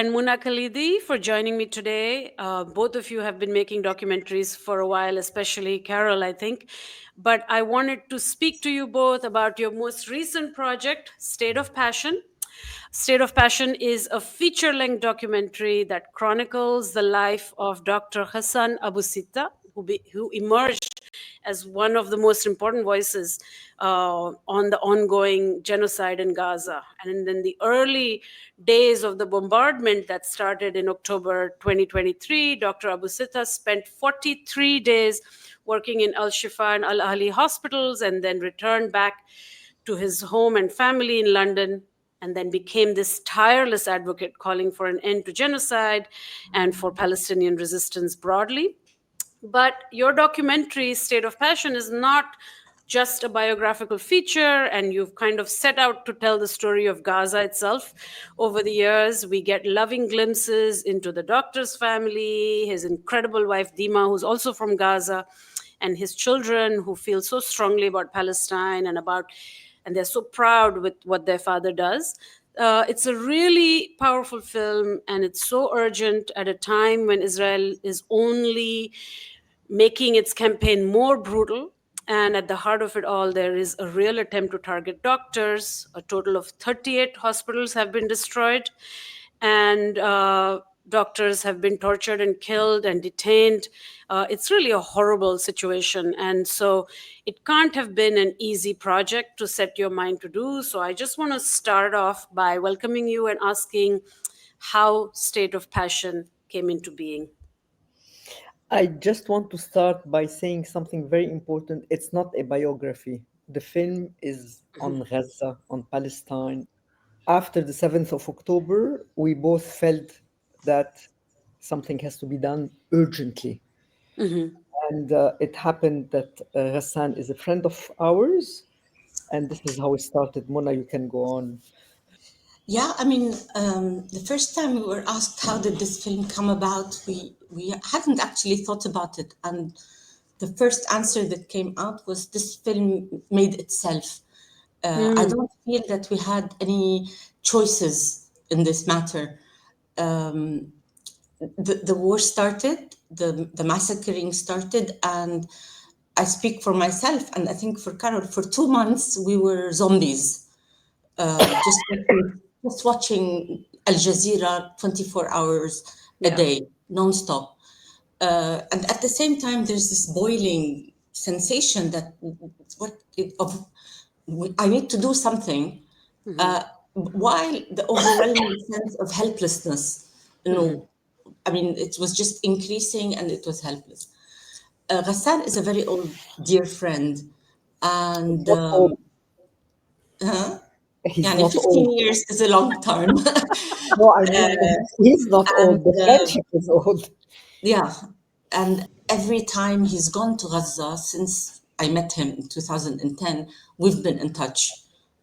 and Muna Khalidi for joining me today. Both of you have been making documentaries for a while, especially Carol, I think. But I wanted to speak to you both about your most recent project, State of Passion. State of Passion is a feature-length documentary that chronicles the life of Dr. Ghassan Abu-Sittah, who emerged as one of the most important voices on the ongoing genocide in Gaza. And in the early days of the bombardment that started in October 2023, Dr. Abu-Sittah spent 43 days working in Al-Shifa and Al-Ahli hospitals and then returned back to his home and family in London, and then became this tireless advocate calling for an end to genocide and for Palestinian resistance broadly. But your documentary, State of Passion, is not just a biographical feature, and you've kind of set out to tell the story of Gaza itself. Over the years, we get loving glimpses into the doctor's family, his incredible wife, Deema, who's also from Gaza, and his children who feel so strongly about Palestine and they're so proud with what their father does. It's a really powerful film, and it's so urgent at a time when Israel is only making its campaign more brutal. And at the heart of it all, there is a real attempt to target doctors. A total of 38 hospitals have been destroyed, and doctors have been tortured and killed and detained. It's really a horrible situation. And so it can't have been an easy project to set your mind to do. So I just want to start off by welcoming you and asking how State of Passion came into being. I just want to start by saying something very important. It's not a biography. The film is on Gaza, on Palestine. After the 7th of October, we both felt that something has to be done urgently. And it happened that Ghassan is a friend of ours, and this is how it started. Mona, you can go on. Yeah, I mean, the first time we were asked how did this film come about, we hadn't actually thought about it, and the first answer that came out was this film made itself. I don't feel that we had any choices in this matter. The war started, the massacring started, and I speak for myself, and I think for Carol, for 2 months we were zombies, just watching Al Jazeera 24 hours a day, nonstop. And at the same time, there's this boiling sensation that I need to do something, while the overwhelming sense of helplessness, I mean, it was just increasing and it was helpless. Ghassan is a very old, dear friend, and He's yeah, not 15 old. years is a long time. No, I mean, he's not old. The friendship is old. Yeah, and every time he's gone to Gaza since I met him in 2010, we've been in touch.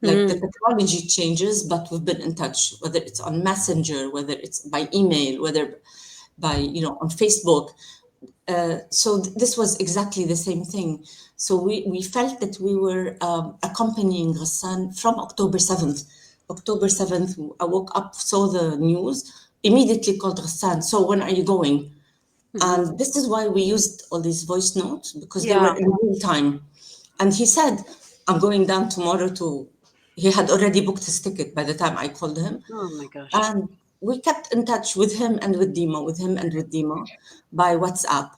Like the technology changes, but we've been in touch, whether it's on Messenger, whether it's by email, whether by, on Facebook. So this was exactly the same thing. So we felt that we were accompanying Ghassan from October 7th. October 7th, I woke up, saw the news, immediately called Ghassan. So when are you going? And this is why we used all these voice notes, because they were in real time. And he said, I'm going down tomorrow he had already booked his ticket by the time I called him. Oh my gosh. And we kept in touch with him and with Deema, by WhatsApp.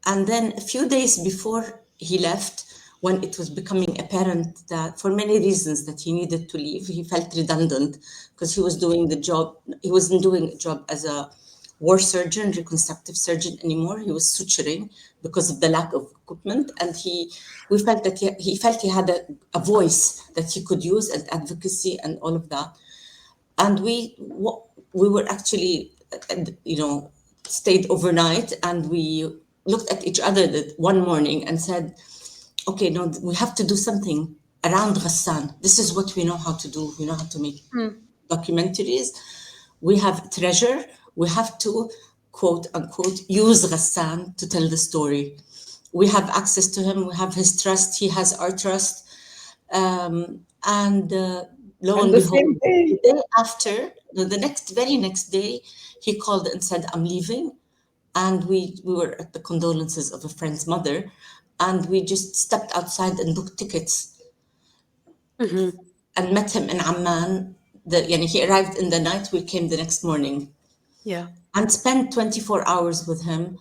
And then a few days before he left, when it was becoming apparent that for many reasons that he needed to leave, he felt redundant because he wasn't doing a job as a war surgeon, reconstructive surgeon anymore. He was suturing because of the lack of equipment. And we felt that he felt he had a voice that he could use and advocacy and all of that. And we were actually, stayed overnight, and we looked at each other one morning and said, okay, no, we have to do something around Ghassan. This is what we know how to do. We know how to make documentaries. We have treasure. We have to, quote unquote, use Ghassan to tell the story. We have access to him. We have his trust. He has our trust. Lo and behold, the day after, The very next day, he called and said, "I'm leaving." And we were at the condolences of a friend's mother, and we just stepped outside and booked tickets Hmm. and met him in Amman. He arrived in the night, we came the next morning Yeah. and spent 24 hours with him.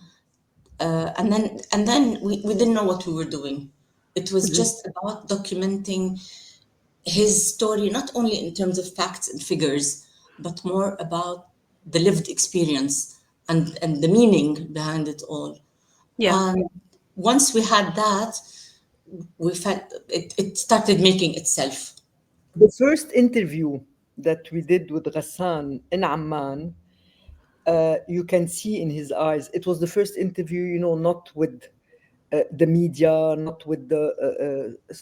And then we didn't know what we were doing. It was Hmm. just about documenting his story, not only in terms of facts and figures, but more about the lived experience and the meaning behind it all. Yeah. And once we had that, we felt it started making itself. The first interview that we did with Ghassan in Amman, you can see in his eyes, it was the first interview, not with the media, not with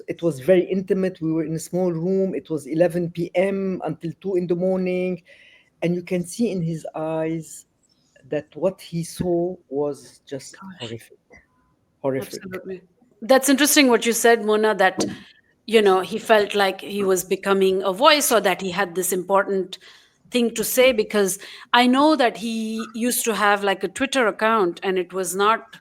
it was very intimate. We were in a small room. It was 11 p.m. until 2 in the morning. And you can see in his eyes that what he saw was just Gosh. horrific. Horrific. Absolutely. That's interesting what you said, Mona, that, he felt like he was becoming a voice, or that he had this important thing to say, because I know that he used to have like a Twitter account, and it was not,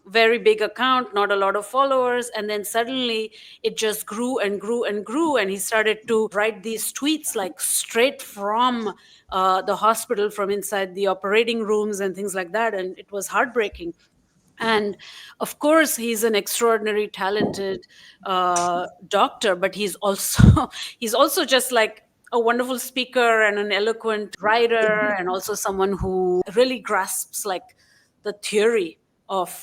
very big account, not a lot of followers. And then suddenly it just grew and grew and grew. And he started to write these tweets like straight from the hospital, from inside the operating rooms and things like that. And it was heartbreaking. And of course he's an extraordinary talented doctor, but he's also he's also just like a wonderful speaker and an eloquent writer, and also someone who really grasps like the theory of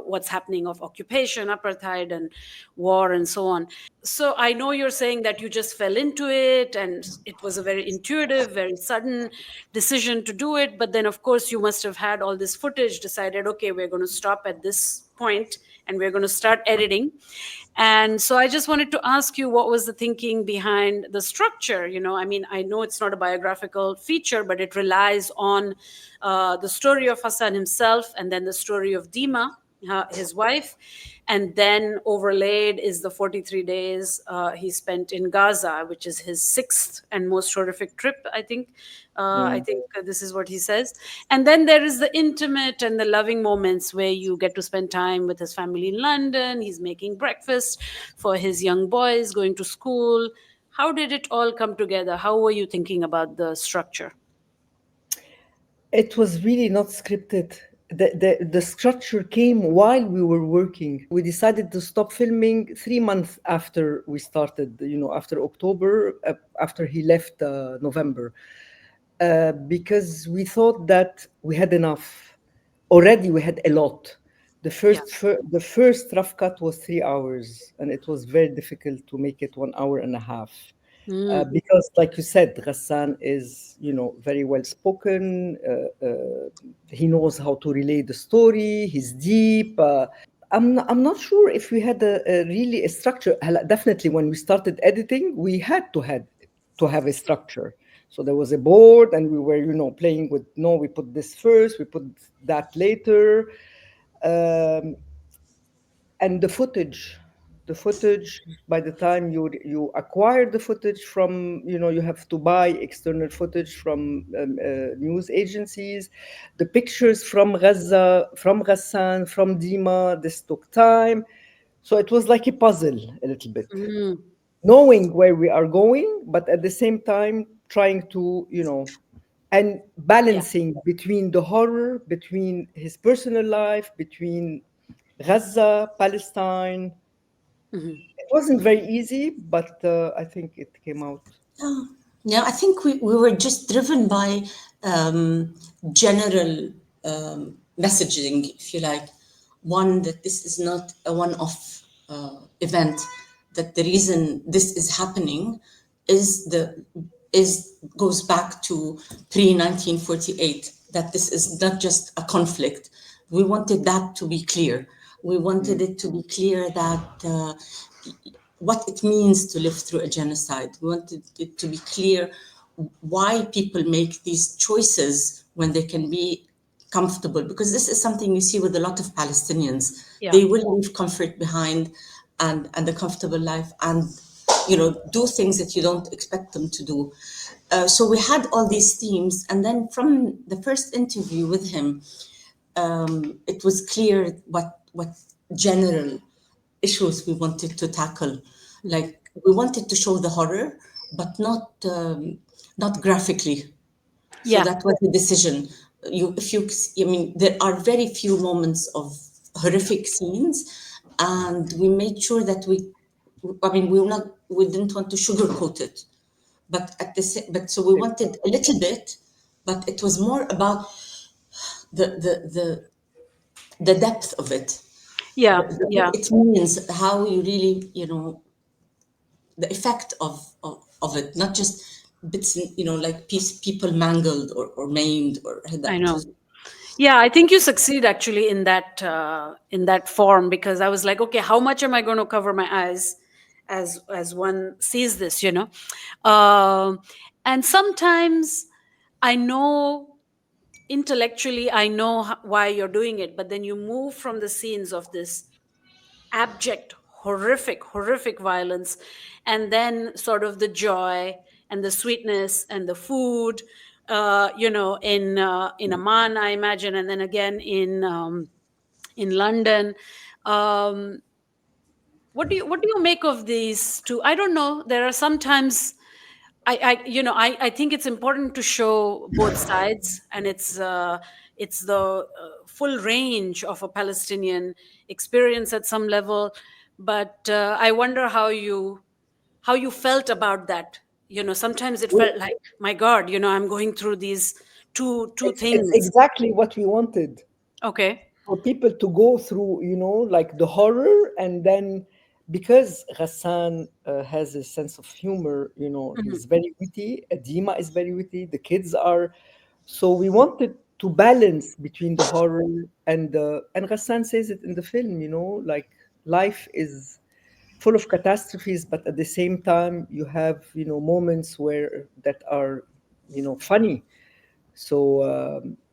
what's happening, of occupation, apartheid, and war, and so on. So I know you're saying that you just fell into it, and it was a very intuitive, very sudden decision to do it. But then, of course, you must have had all this footage, decided, okay, we're going to stop at this point and we're going to start editing. And so I just wanted to ask you, what was the thinking behind the structure? I mean, I know it's not a biographical feature, but it relies on the story of Hassan himself, and then the story of Deema, his wife, and then overlaid is the 43 days he spent in Gaza, which is his sixth and most horrific trip, I think. I Mm. think this is what he says. And then there is the intimate and the loving moments where you get to spend time with his family in London. He's making breakfast for his young boys going to school. How did it all come together? How were you thinking about the structure? It was really not scripted. The structure came while we were working. We decided to stop filming 3 months after we started, after October, after he left November, because we thought that we had enough. Already we had a lot. Yeah. The first rough cut was 3 hours, and it was very difficult to make it 1 hour and a half. Mm, Because, like you said, Ghassan is, very well spoken. He knows how to relay the story. He's deep. I'm not sure if we had a really a structure. Definitely, when we started editing, we had to have a structure. So there was a board, and we were, playing with. No, we put this first. We put that later. Um, and the footage, by the time you acquire the footage from, you have to buy external footage from news agencies. The pictures from Gaza, from Ghassan, from Deema, this took time. So it was like a puzzle a little bit, mm, knowing where we are going, but at the same time trying to, and yeah. balancing between the horror, between his personal life, between Gaza, Palestine. Mhm. It wasn't very easy, but I think it came out. Yeah, yeah. I think we were just driven by general messaging, if you like. One, that this is not a one-off event. That the reason this is happening is the is goes back to pre 1948. That this is not just a conflict. We wanted that to be clear. We wanted Mm. it to be clear that what it means to live through a genocide. We wanted it to be clear why people make these choices when they can be comfortable, because this is something you see with a lot of Palestinians. Yeah. They will leave comfort behind and a comfortable life, and do things that you don't expect them to do. So we had all these themes, and then from the first interview with him, it was clear what general issues we wanted to tackle. Mhm. Like we wanted to show the horror, but not graphically. So Yeah, that was the decision. I mean, there are very few moments of horrific scenes, and we made sure that I mean, we didn't want to sugarcoat it, but but so we wanted a little bit, but it was more about the the the the depth of it, yeah, what yeah. it means, how you really, the effect of it, not just bits, like people mangled or maimed or I that. know. Yeah, I think you succeed actually in that form, because I was like, okay, how much am I going to cover my eyes as one sees this, Um, and sometimes I know intellectually, I know why you're doing it, but then you move from the scenes of this abject, horrific violence, and then sort of the joy and the sweetness and the food, in Amman, I imagine, and then again in London. Um, what do you make of these two? I don't know. There are sometimes I think it's important to show both sides, and it's the full range of a Palestinian experience at some level. But I wonder how you felt about that. Sometimes it Well, felt like, my God, I'm going through these two it's things. exactly what we wanted, Okay. for people to go through, like the horror, and then because Ghassan has a sense of humor, Mhm. he's very witty. Deema is very witty. The kids are. So we wanted to balance between the horror and Ghassan says it in the film, like life is full of catastrophes, but at the same time you have, moments where that are, funny. So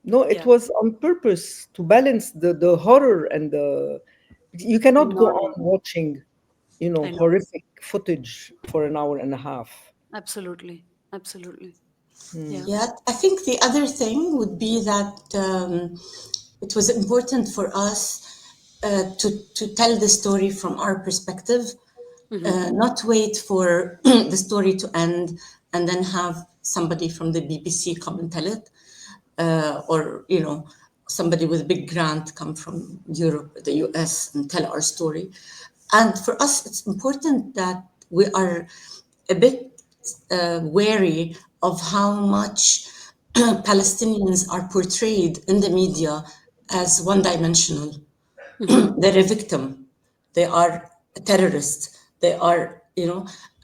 no, it Yeah, was on purpose to balance the horror and the. You I cannot go know. on watching, I know. horrific footage for an hour and a half. Absolutely. Absolutely. Hmm. Yeah. Yeah, I think the other thing would be that it was important for us to tell the story from our perspective, Hmm. not wait for the story to end and then have somebody from the BBC come and tell it, or somebody with a big grant come from Europe, the US, and tell our story. And for us, it's important that we are a bit wary of how much Palestinians are portrayed in the media as one-dimensional. Hmm. They're a victim. They are a terrorist. They are,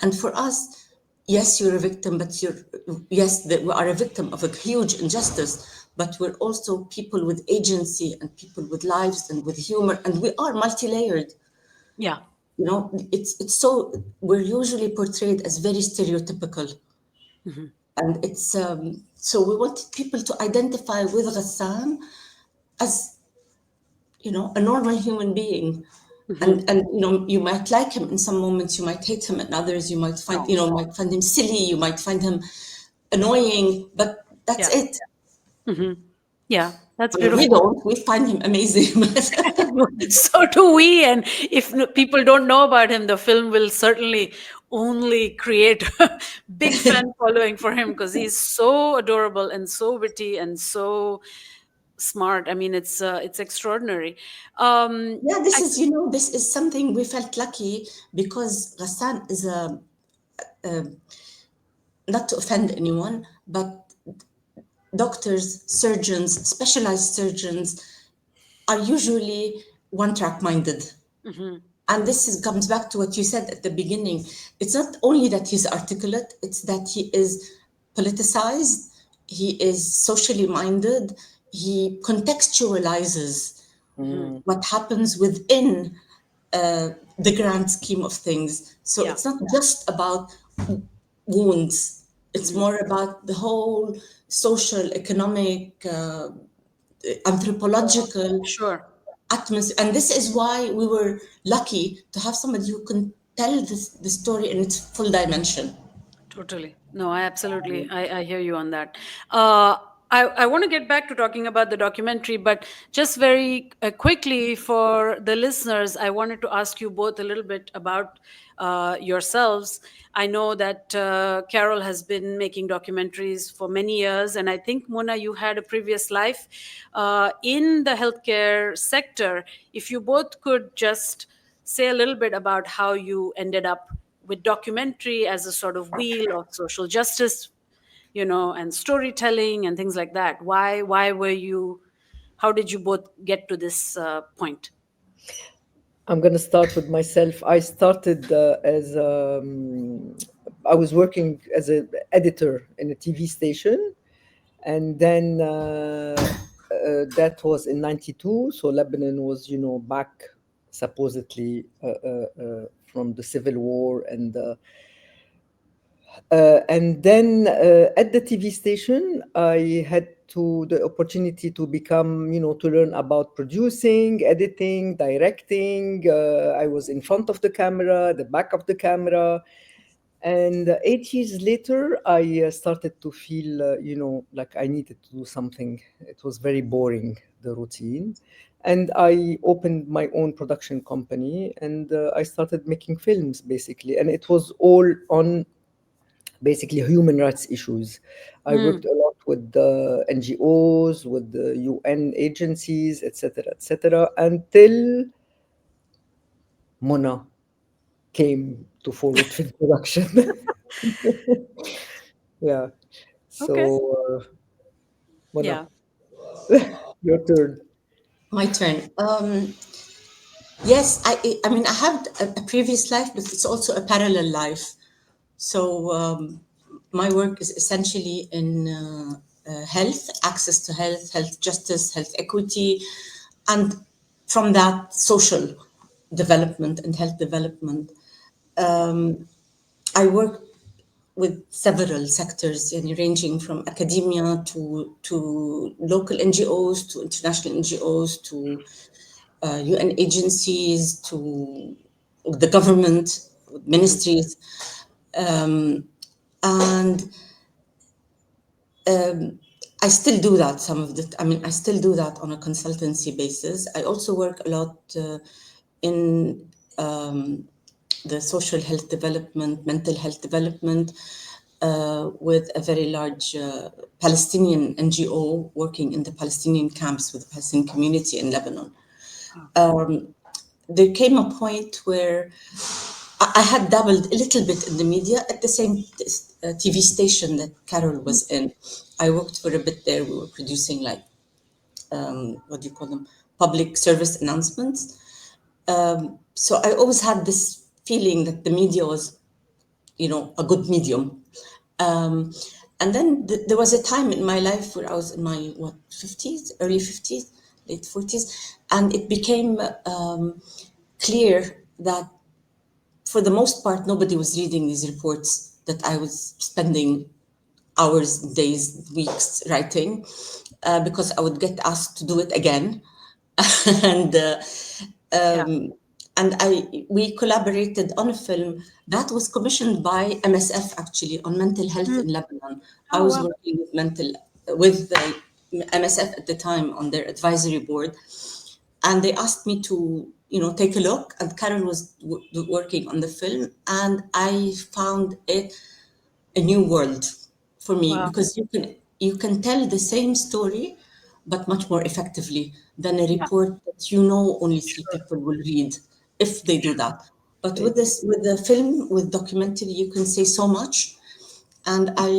and for us, yes, you're a victim, but yes, that we are a victim of a huge injustice, but we're also people with agency and people with lives and with humor, and we are multi-layered. Yeah. It's so we're usually portrayed as very stereotypical, Hmm. and it's so we wanted people to identify with Ghassan as a normal human being. Hmm. And you might like him in some moments, you might hate him in others, you might find No. might find him silly, you might find him annoying, but that's Yeah. it. Hmm. Yeah. That's I mean, we beautiful. don't, we find him amazing. So do we. And if people don't know about him, the film will certainly only create a big fan following for him, because he's so adorable and so witty and so smart. I mean, it's extraordinary. Yeah, I, this is something we felt lucky because Ghassan is not to offend anyone, but doctors, surgeons, specialized surgeons are usually one track minded. Mhm. And comes back to what you said at the beginning. It's not only that he's articulate, it's that he is politicized, he is socially minded, he contextualizes Mhm. Mm. what happens within the grand scheme of things. So Yeah. it's not just about wounds, it's Mhm. more about the whole social, economic, anthropological Sure. atmosphere. And this is why we were lucky to have somebody who can tell the story in its full dimension. Totally. No, I hear you on that. Uh, I want to get back to talking about the documentary, but just very quickly for the listeners, I wanted to ask you both a little bit about yourselves. I know that Carol has been making documentaries for many years, and I think, Mona, you had a previous life in the healthcare sector. If you both could just say a little bit about how you ended up with documentary as a sort of wheel of social justice, and storytelling and things like that. Why were you? How did you both get to this point? I'm gonna start with myself. I started as I was working as an editor in a TV station, and then that was in '92. So Lebanon was, back supposedly from the civil war, and then at the TV station, I had the opportunity to become, to learn about producing, editing, directing. I was in front of the camera, the back of the camera, and 8 years later, I started to feel, like I needed to do something. It was very boring, the routine. And I opened my own production company, and I started making films basically. And it was all on basically human rights issues. I worked Mm, a lot with the NGOs, with the UN agencies, etc., until Mona came to Forward Film Production. Yeah. okay. So, Mona, Yeah. your turn. My turn. Yes, I mean, I have a previous life, but it's also a parallel life. So my work is essentially in health, access to health, health justice, health equity, and from that, social development and health development. I work with several sectors, ranging from academia to local NGOs, to international NGOs, to UN agencies, to the government, Mm, ministries, and I still do that. I mean, I still do that on a consultancy basis. I also work a lot in the social health development, mental health development, with a very large Palestinian NGO working in the Palestinian camps with the Palestinian community in Lebanon. wow. There came a point where I had dabbled a little bit in the media at the same TV station that Carol was in. I worked for a bit there. We were producing, like, what do you call them? Public service announcements. So I always had this feeling that the media was, a good medium. Um, and then there was a time in my life where I was in my, what, 50s, early 50s, late 40s, and it became clear that for the most part, nobody was reading these reports that I was spending hours, days, weeks writing, because I would get asked to do it again. and Yeah. and we collaborated on a film that was commissioned by MSF, actually, on mental health Mm. in Lebanon. I Oh was wow. working with the MSF at the time on their advisory board, and they asked me to, take a look. And Karen was working on the film, and I found it a new world for me, Wow. because you can tell the same story but much more effectively than a Yeah. report that only three Sure. people will read, if they do that. But Eh, with the film, with documentary, you can say so much. And I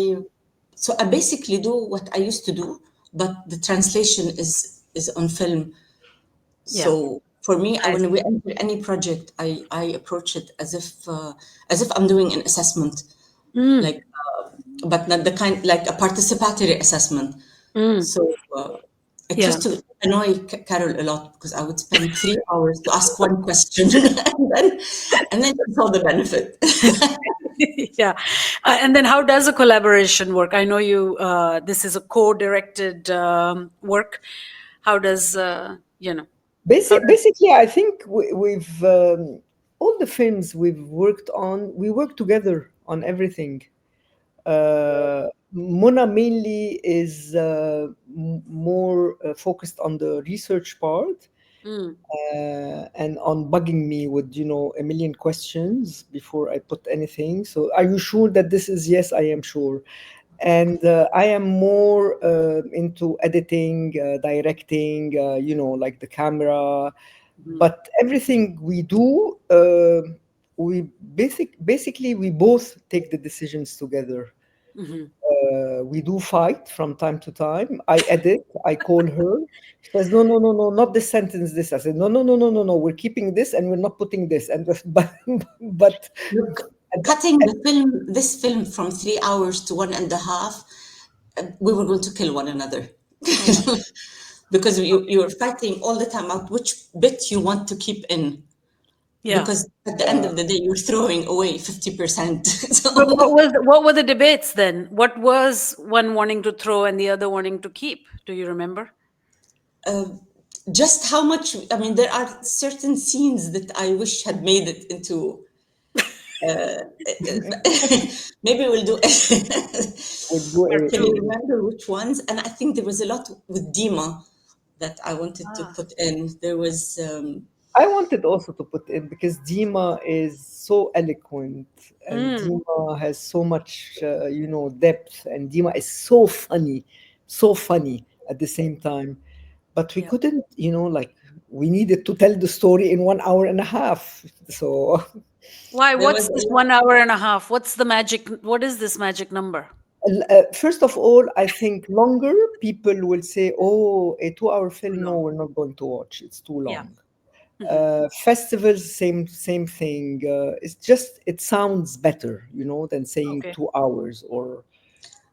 basically do what I used to do, but the translation is on film. Yeah. So for me, I when we see. enter any project, I approach it as if I'm doing an assessment, Mm. like, but not the kind, like a participatory assessment. Mm. So it Yeah. used to annoy Carol a lot, because I would spend 3 hours to ask one question, and then she saw the benefit. Yeah. And then how does a collaboration work? I know you, this is a co-directed work. How does, how does, basically, I think we've all the films we've worked on, we work together on everything. Mona mainly is more focused on the research part, Mm. and on bugging me with, a million questions before I put anything. So, are you sure that this is? Yes, I am sure. And I am more into editing, directing, like the camera. Mhm. But everything we do, we basically we both take the decisions together. Mhm. We do fight from time to time. I edit, I call her. She says, no, no, no, no, not this sentence, this. I said, no, no, no, no, no, no, we're keeping this and we're not putting this. And but Look, at the, cutting this film from 3 hours to 1.5, we were going to kill one another. Oh my. Because Okay. you're fighting all the time out which bit you want to keep in. Yeah. Because at the end yeah, of the day, you're throwing away 50%. So But what were the debates then? What was one wanting to throw and the other wanting to keep? Do you remember? just how much, I mean, there are certain scenes that I wish had made it into. Maybe we'll do. we do Part it. Can you two. remember which ones? And I think there was a lot with Deema that I wanted to Ah. put in. There was, I wanted also to put in because Deema is so eloquent and Mm. Deema has so much, depth, and Deema is so funny at the same time. But we Yeah. couldn't, like we needed to tell the story in 1 hour and a half. So Why? there was What's a this lot. 1 hour and a half? What's the magic? What is this magic number? First of all, I think longer people will say, "Oh, a 2-hour Too film. No, long. we're not going to watch. It's too Yeah. long." Hmm. Festivals, same thing. It's just it sounds better, than saying Okay. 2 hours or.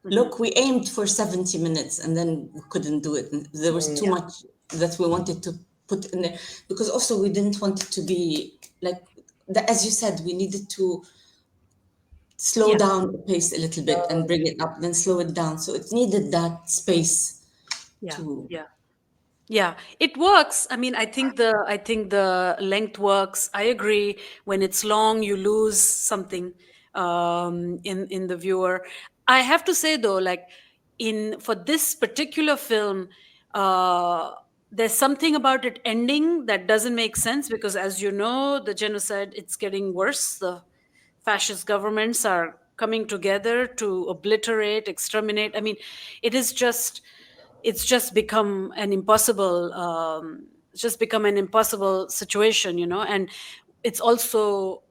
Hmm. Look, we aimed for 70 minutes and then we couldn't do it. And there was too Yeah. much that we wanted to put in there because also we didn't want it to be like, as you said, we needed to slow Yeah. down the pace a little bit and bring it up, then slow it down. So it needed that space Yeah. to. Yeah. Yeah, it works. I mean, I think the length works. I agree. When it's long, you lose something in the viewer. I have to say though, like in for this particular film, uh, there's something about it ending that doesn't make sense because, as you know, the genocide it's getting worse. The fascist governments are coming together to obliterate, exterminate. I mean, it is just it's just become an impossible it's just become an impossible situation, and it's also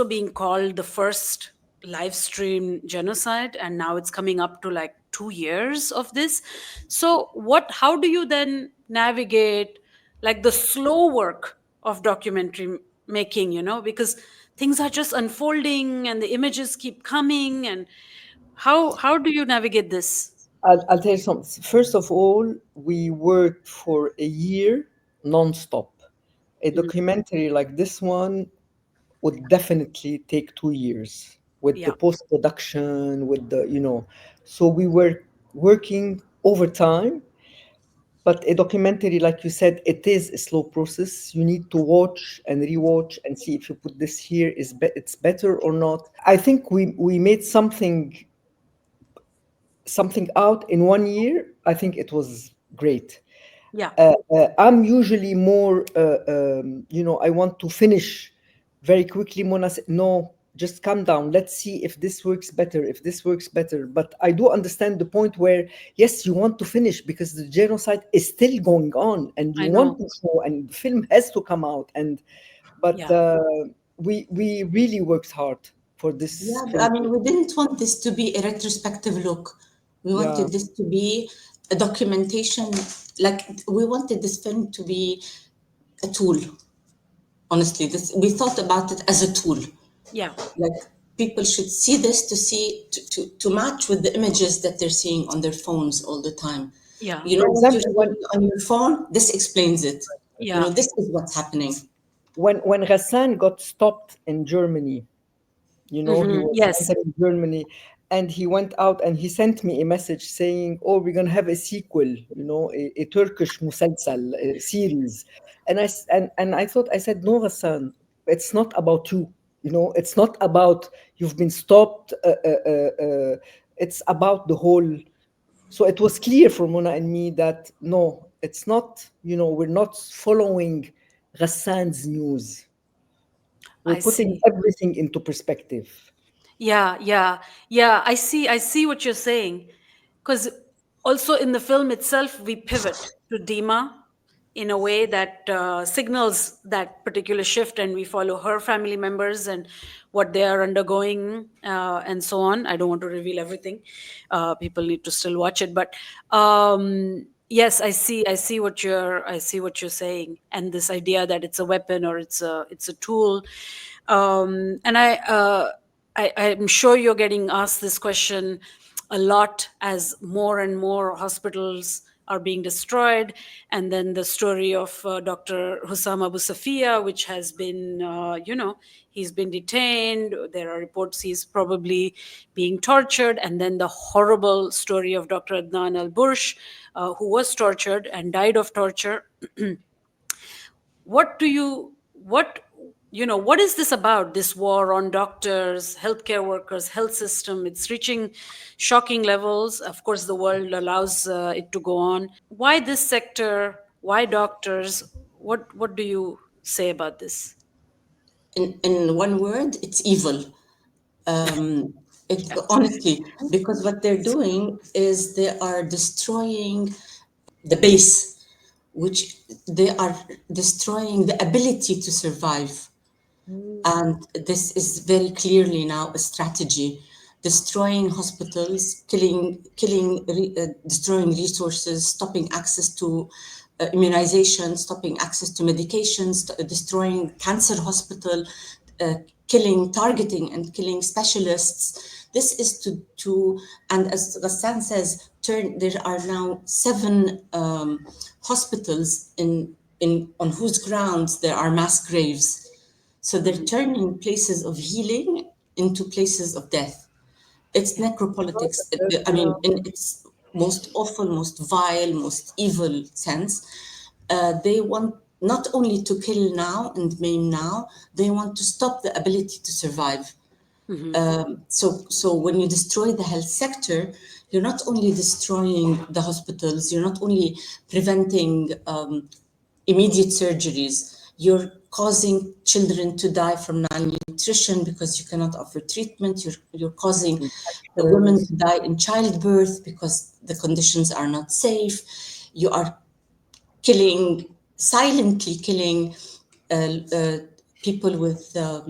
being called the first live stream genocide, and now it's coming up to like 2 years of this. So how do you then navigate like the slow work of documentary making, because things are just unfolding and the images keep coming, and how do you navigate this? I'll tell you something. First of all, we worked for a year non-stop. A Mhm. documentary like this one would definitely take 2 years with the Yeah. post-production, with so we were working overtime. But a documentary, like you said, it is a slow process. You need to watch and rewatch and see if you put this here it's better or not. I think we made something out in 1 year. I think it was great. Yeah. I'm usually more, I want to finish very quickly. Mona said, no, just calm down. Let's see if this works better, if this works better. But I do understand the point where, yes, you want to finish because the genocide is still going on and you I want know. to show and the film has to come out. But Yeah. we really worked hard for Yeah, this I film. mean, we didn't want this to be a retrospective look. We Yeah. wanted this to be a documentation. Like, we wanted this film to be a tool. Honestly, we thought about it as a tool. Yeah. Like, people should see this to see to match with the images that they're seeing on their phones all the time. Yeah. You For know what you're example, seeing on your phone? This explains it. You know, Yeah. this is what's happening. when Ghassan got stopped in Germany, he Hmm. was Yes. entering Germany, and he went out and he sent me a message saying, "Oh, we're gonna have a sequel, a Turkish musalsal series." And I thought, I said, "No, Hassan. it's not about you. It's not about you've been stopped. It's about the whole. So it was clear for Mona and me that no, it's not. We're not following Ghassan's news. We're I putting see. everything into perspective. Yeah, yeah, yeah. I see what you're saying. Because also in the film itself, we pivot to Deema in a way that signals that particular shift, and we follow her family members and what they are undergoing, and so on. I don't want to reveal everything. People need to still watch it, but yes, I see what you're saying, and this idea that it's a weapon or it's a tool. And I'm sure you're getting asked this question a lot as more and more hospitals are being destroyed. And then the story of Dr. Hussam Abu Safia, which has been, he's been detained. There are reports he's probably being tortured. And then the horrible story of Dr. Adnan al Bursh, who was tortured and died of torture. What do what what is this about, this war on doctors, healthcare workers, health system? It's reaching shocking levels. Of course, the world allows it to go on. Why this sector? Why doctors? What do you say about this? In one word, it's evil. Honestly, because what they're doing is they are destroying the base, which they are destroying the ability to survive. And this is very clearly now a strategy, destroying hospitals, destroying resources, stopping access to immunization, stopping access to medications, destroying cancer hospital, uh, targeting and killing specialists. This is and as Ghassan says, there are now 7 hospitals on whose grounds there are mass graves. So they're turning places of healing into places of death. It's Yeah. necropolitics. I Yeah. mean, in its most awful, most vile, most evil sense. They want not only to kill now and maim now, they want to stop the ability to survive. Hmm. So when you destroy the health sector, you're not only destroying the hospitals, you're not only preventing immediate surgeries, you're causing children to die from malnutrition because you cannot offer treatment. You're causing the women Infections. to die in childbirth because the conditions are not safe. You are silently killing uh, uh, people with uh,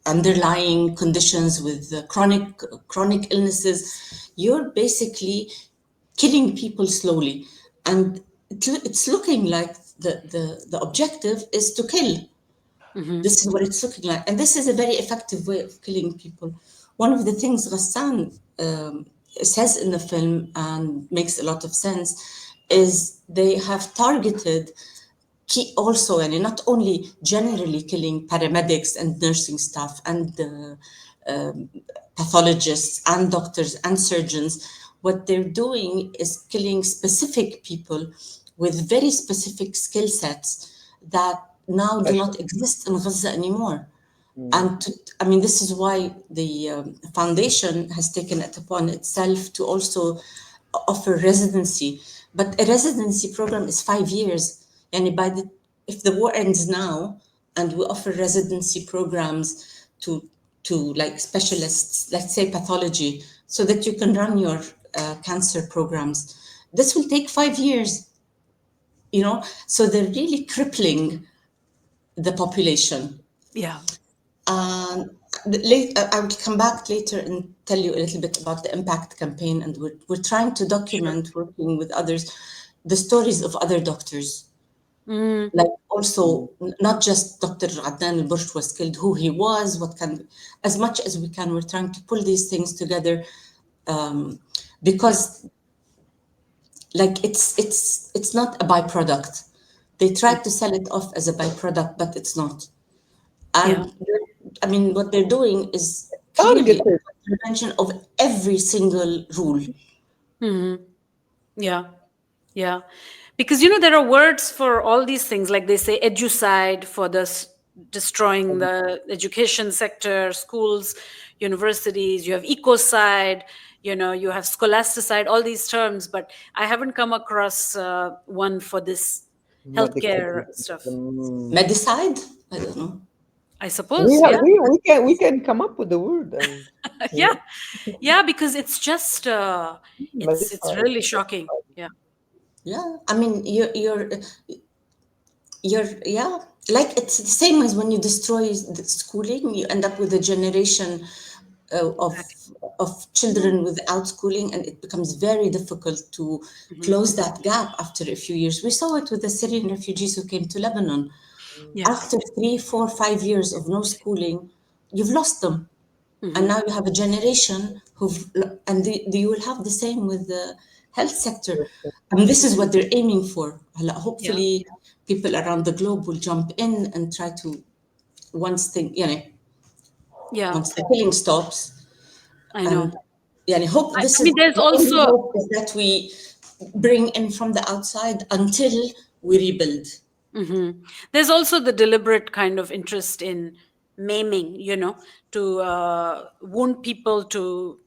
underlying conditions, with chronic illnesses. You're basically killing people slowly, and it's looking like the objective is to kill. Hmm. This is what it's looking like, and this is a very effective way of killing people. One of the things Ghassan says in the film and makes a lot of sense is they have targeted also, and not only generally killing paramedics and nursing staff and pathologists and doctors and surgeons. What they're doing is killing specific people with very specific skill sets that now do not Special. exist in Gaza anymore. Mm. And I mean, this is why the foundation has taken it upon itself to also offer residency. But a residency program is 5 years. And if the war ends now and we offer residency programs to like specialists, let's say pathology, so that you can run your cancer programs, this will take 5 years. So they're really crippling the population. Yeah. Um, I will come back later and tell you a little bit about the impact campaign, and we're trying to Sure. document, working with others, the stories of other doctors. Mm. Like also, Mm. not just Dr. Adnan al-Bursh was killed, who he was, as much as we can, we're trying to pull these things together, um, Yeah. because like it's not a byproduct. They Mm. tried to sell it off as a byproduct, but it's not. Yeah. And I mean, what they're doing is clearly a Targeted. contravention of every single rule. Hmm. Yeah. Yeah. Because there are words for all these things, like they say educide for the destroying the education sector, schools, universities. You have ecocide, you have scholasticide, all these terms, but I haven't come across one for this Medical. healthcare stuff. Medicide? I don't know. I We, suppose, ha- yeah. we can come up with the word and Yeah, yeah, yeah, because it's just it's medicide. really shocking. Yeah, Yeah, I mean, you're yeah, like it's the same as when you destroy the schooling, you end up with a generation exactly. of children without schooling, and it becomes very difficult to Hmm. close that gap after a few years. We saw it with the Syrian refugees who came to Lebanon. Yeah. After 3, 4, 5 years of no schooling, you've lost them, and Hmm. now you have a generation and you will have the same with the health sector. And this is what they're aiming for. Yeah, Hopefully people around the globe will jump in and try to, yeah, once the killing stops. I And know. hope I, this I is mean, there's the only also, hope, is that we bring in from the outside until we rebuild. mhm. There's also the deliberate kind of interest in maiming, to wound people, to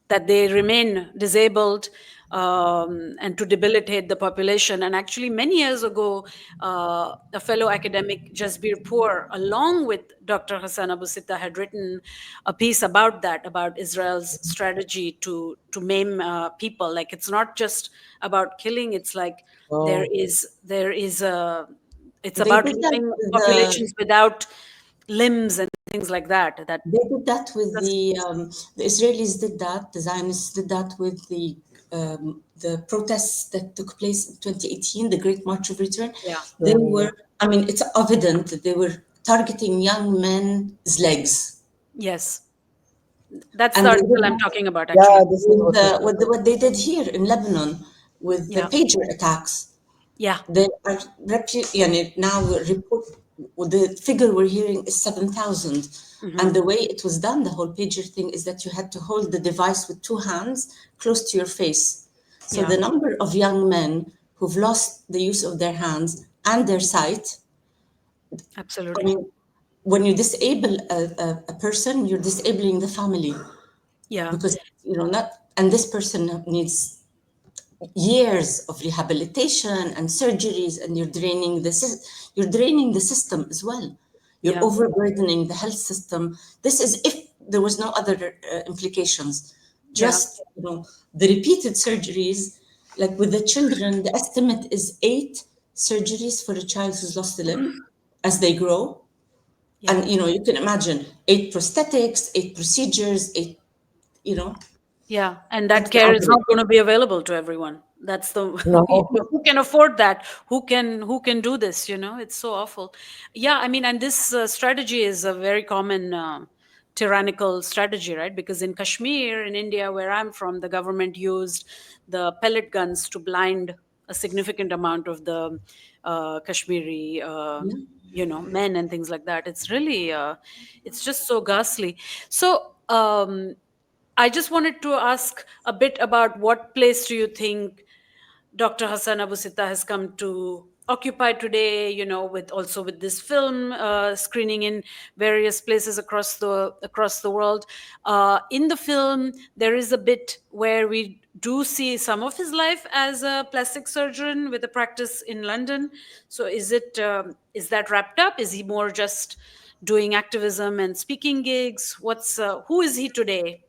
that they remain disabled, and to debilitate the population. And actually, many years ago, a fellow academic, Jasbir Poor, along with Dr. Ghassan Abu-Sittah, had written a piece about that, about Israel's strategy to maim people. Like, it's not just about killing; it's like there Oh, is there is a it's They about did that leaving with the populations without limbs and things like that. They did that with That's the Israelis did that, the Zionists did that with the protests that took place in 2018, the Great March of Return. yeah. They yeah. were, I mean, it's evident that they were targeting young men's legs. Yes, that's the And they did article I'm that talking about, Yeah, actually. this is with what we're talking. what they did here in Lebanon with the Yeah, pager attacks. yeah, They are now report the figure we're hearing is 7,000, and hmm, the way it was done, the whole pager thing, is that you had to hold the device with two hands close to your face. So yeah, the number of young men who've lost the use of their hands and their sight, I absolutely. mean, when you disable a person, you're disabling the family, Yeah, because not, and this person needs years of rehabilitation and surgeries, and you're draining the system as well. You're yeah, overburdening the health system. This is if there was no other implications. yeah, Just the repeated surgeries, like with the children, the estimate is 8 surgeries for a child who's lost a limb as they grow. yeah, And you can imagine 8 prosthetics, 8 procedures, eight, you know, yeah. And that that's the care is not average. going to be available to everyone. That's the No, who can afford that? Who can do this? It's so awful. Yeah, I mean, and this strategy is a very common tyrannical strategy, right? Because in Kashmir, in India, where I'm from, the government used the pellet guns to blind a significant amount of the Kashmiri, Yeah. men and things like that. It's really, it's just so ghastly. So, I just wanted to ask a bit about what place do you think Dr. Hassan Abu Sittah has come to occupy today, with this film screening in various places across the world. In the film, there is a bit where we do see some of his life as a plastic surgeon with a practice in London. So is that wrapped up? Is he more just doing activism and speaking gigs? Who is he today?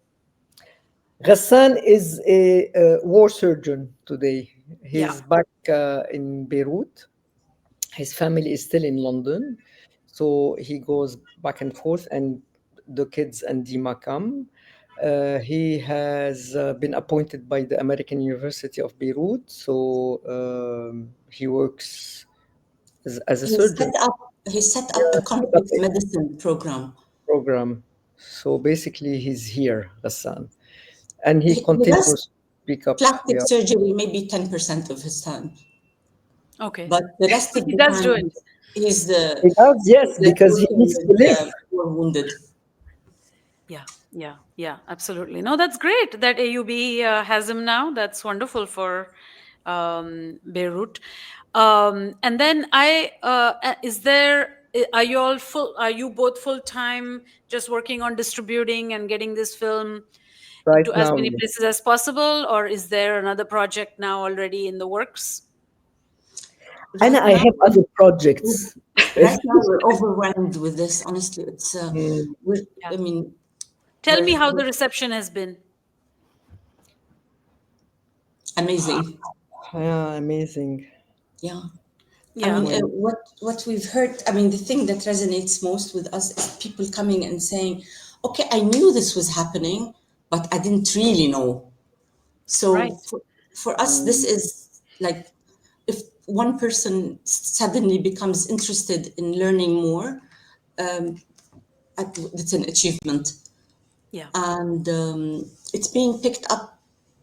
Ghassan is a war surgeon today. Yeah. He's back in Beirut. His family is still in London, so he goes back and forth, and the kids and Deema come. He has been appointed by the American University of Beirut, so he works as a He surgeon. set up he set up a Yeah, set up conflict a medicine program. program. So basically, he's here, Ghassan, and he He continues to does speak up. plastic Yeah, surgery maybe 10% of his time, Okay. but the rest of He the does time do it. he's he does. Yes, because he working needs with to live. poor wounded. Yeah, yeah, yeah, absolutely. No, that's great that AUB has him now. That's wonderful for Beirut. And then is there Are you all full? Are you both full time, just working on distributing and getting this film Right into as now, many yes. places as possible, or is there another project now already in the works? And Right I now, have other projects. right It's, now we're overwhelmed with this. Honestly, it's Mm, we're. Yeah. I mean, Tell me how we're the reception has been. amazing. yeah, amazing. Yeah. I Yeah. mean, When what we've heard. I mean, the thing that resonates most with us is people coming and saying, "Okay, I knew this was happening, but I didn't really know." So Right. for us, this mm, is like if one person suddenly becomes interested in learning more, it's an achievement. Yeah. And it's being picked up.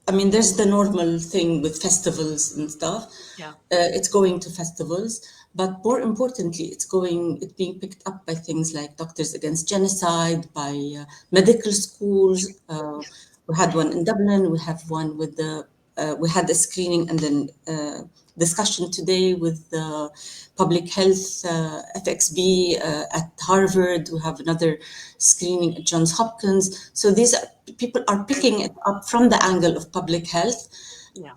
I mean, there's the normal thing with festivals and stuff. Yeah. It's going to festivals, but more importantly, it's being picked up by things like Doctors Against Genocide, by medical schools. We had one in Dublin. We have one with we had a screening and then discussion today with the public health FXB at Harvard. We have another screening at Johns Hopkins. So people are picking it up from the angle of public health, Yeah.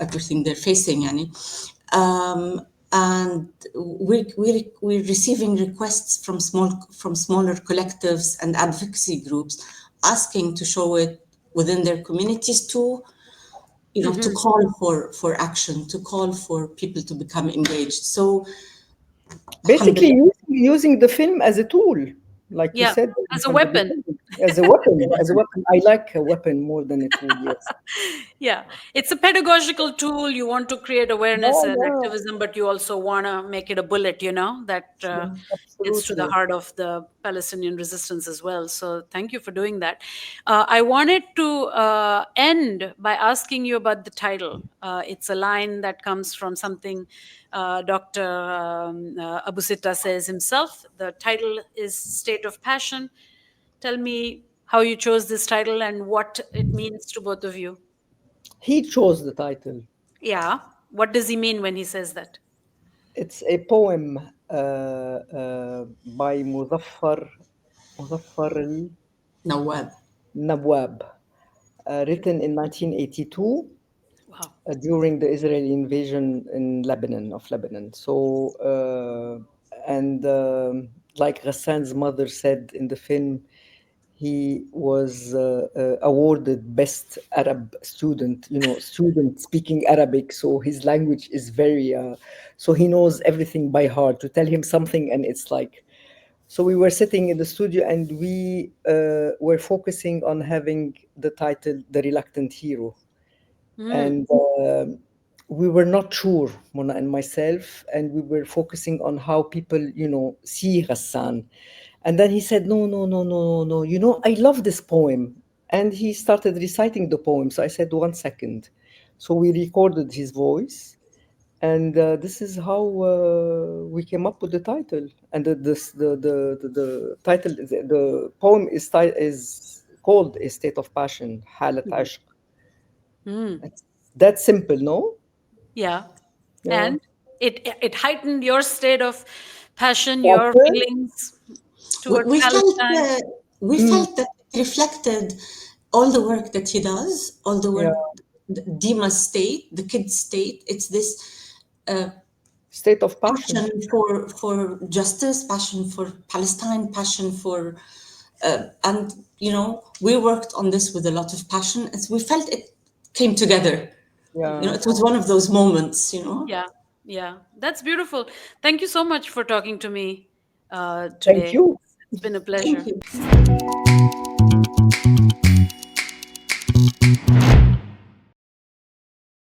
everything they're facing, yani. And we're receiving requests from smaller collectives and advocacy groups asking to show it within their communities too, to Hmm. call for action, to call for people to become engaged. So, basically alhamdulillah, using the film as a tool, like you Yeah. said As a from the weapon. beginning, as a weapon. As a weapon, I like a weapon more than a tool. Yes. Yeah, it's a pedagogical tool. You want to create awareness Yeah, and yeah, activism, but you also want to make it a bullet, that yeah. gets to the absolutely. heart of the Palestinian resistance as well. So thank you for doing that. I wanted to end by asking you about the title. It's a line that comes from something Dr. Abu-Sittah says himself. The title is State of Passion. Tell me how you chose this title and what it means to both of you. He chose the title. Yeah. What does he mean when he says that? It's a poem by Muzaffar Nawab. al-Nawab, written in 1982 Wow. during the Israeli invasion in Lebanon of Lebanon. So, and like Ghassan's mother said in the film, he was awarded best Arab student. Student speaking Arabic, so his language is very. So he knows everything by heart. To tell him something, and it's like. So we were sitting in the studio, and we were focusing on having the title "The Reluctant Hero," Mm. and we were not sure, Mona and myself, and we were focusing on how people see Ghassan. And then he said, no, no, no, no, no, no, I love this poem. And he started reciting the poem. So I said, 1 second. So we recorded his voice, and this is how we came up with the title. And the title, the poem is called A State of Passion, Halat Mhm. Ashq. Mm. That's that simple, no? Yeah. Yeah. And it heightened your state of passion, your Water. feelings We, toward we felt Palestine. we Mm, felt that it reflected all the work that he does, all the yeah. work, Deema's state, the kids' state. It's this State of passion. passion for justice, passion for Palestine, passion for and we worked on this with a lot of passion, and we felt it came together. Yeah. It was one of those moments. Yeah. Yeah. That's beautiful. Thank you so much for talking to me Thank today. you. It's been a Thank pleasure. you.